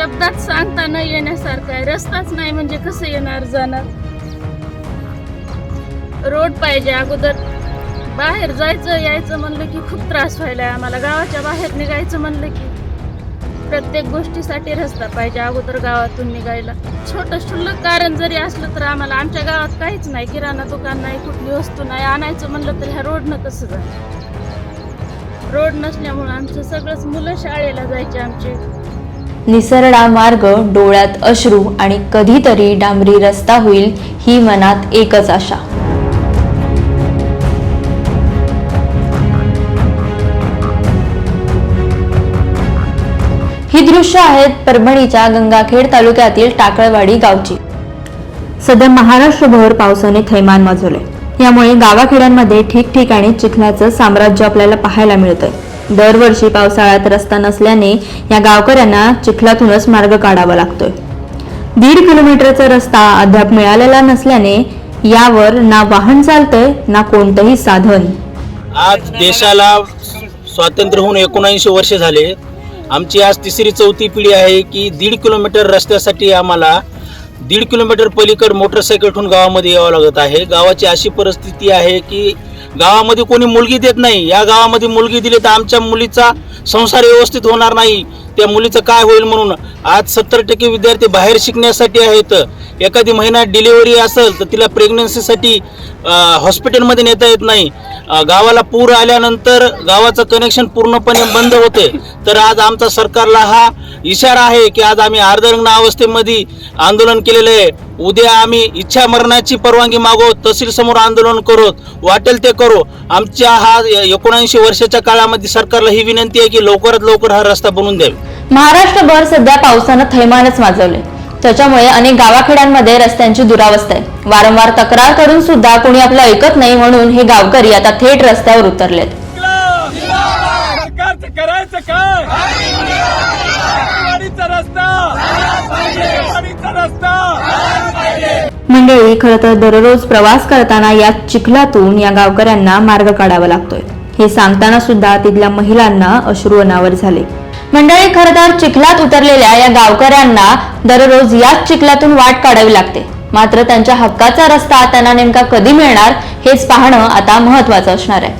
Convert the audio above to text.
शब्दात सांगता न येण्यासारखं आहे. रस्ताच नाही म्हणजे कसं येणार जाणार. रोड पाहिजे. अगोदर बाहेर जायचं यायचं म्हणलं की खूप त्रास व्हायलाय आम्हाला. गावाच्या बाहेर निघायचं म्हणलं की प्रत्येक गोष्टीसाठी रस्ता पाहिजे अगोदर गावातून निघायला. छोटं क्षुल्लक कारण जरी असलं तर आम्हाला, आमच्या गावात काहीच नाही, किराणा दुकान नाही, कुठली वस्तू नाही, आणायचं म्हणलं तर ह्या रोडनं कसं जायचं. रोड नसल्यामुळं आमचं सगळंच, मुलं शाळेला जायचे आमचे. निसरडा मार्ग, डोळ्यात अश्रू आणि कधीतरी डांबरी रस्ता होईल ही मनात एकच आशा. ही दृश्य आहेत परभणीच्या गंगाखेड तालुक्यातील टाकळवाडी गावची. सध्या महाराष्ट्रभर पावसाने थैमान माजवले. यामुळे गावाखेड्यांमध्ये ठिकठिकाणी चिखलाचं साम्राज्य आपल्याला पाहायला मिळतंय. दरवर्षी पावसाळ्यात रस्ता नसल्याने या गावकऱ्यांना चिखलातूनच मार्ग काढावा लागतोय. 1.5 किलोमीटरचा रस्ता अद्याप मिळालेला नसल्याने यावर ना वाहन चालतंय ना कोणतंही साधन. आज देशाला स्वातंत्र्य होऊन 79 वर्ष झाले. आमची आज 3री-4थी पिढी आहे की 1.5 किलोमीटर रस्त्यासाठी आम्हाला 1.5 किलोमीटर पलीकड मोटरसायकल ठेवून गावामध्ये यावं लागत आहे. गावाची अशी परिस्थिती आहे की गावामध्ये कोणी मुलगी देत नाही. या गावामध्ये मुलगी दिली तर आमच्या मुलीचा संसार व्यवस्थित होणार नाही, त्या मुलीचं काय होईल म्हणून आज 70% विद्यार्थी बाहेर शिकण्यासाठी आहेत. एखादी महिना डिलिव्हरी असेल तर तिला प्रेग्नन्सीसाठी हॉस्पिटलमध्ये नेता येत नाही. गावाला पूर आल्यानंतर गावाचं कनेक्शन पूर्णपणे बंद होते. तर आज आमचा सरकारला हा इशारा आहे की आज आम्ही अर्धनग्न अवस्थेमध्ये आंदोलन केलेलं आहे. उद्या आम्ही इच्छा मरणाची परवानगी मागू, तहसील समोर आंदोलन करू, वाटेल ते करू. आमच्या हा 79 वर्षाच्या काळामध्ये सरकारला ही विनंती आहे की लवकरात लवकर हा रस्ता बनवून द्यावा. महाराष्ट्रभर सध्या पावसानं थैमानच माजवले. त्याच्यामुळे अनेक गावाखेड्यांमध्ये रस्त्यांची दुरावस्था आहे. वारंवार तक्रार करून सुद्धा कोणी आपलं ऐकत नाही, म्हणून हे गावकरी आता थेट रस्त्यावर उतरलेत. करायचं काय? मंडळी, खरं तर दररोज प्रवास करताना या चिखलातून या गावकऱ्यांना मार्ग काढावा लागतोय. हे सांगताना सुद्धा तिथल्या महिलांना अश्रू अनावर झाले. मंडळी, खरं तर चिखलात उतरलेल्या या गावकऱ्यांना दररोज याच चिखलातून वाट काढावी लागते. मात्र त्यांच्या हक्काचा रस्ता त्यांना नेमका कधी मिळणार हेच पाहणं आता महत्त्वाचं असणार आहे.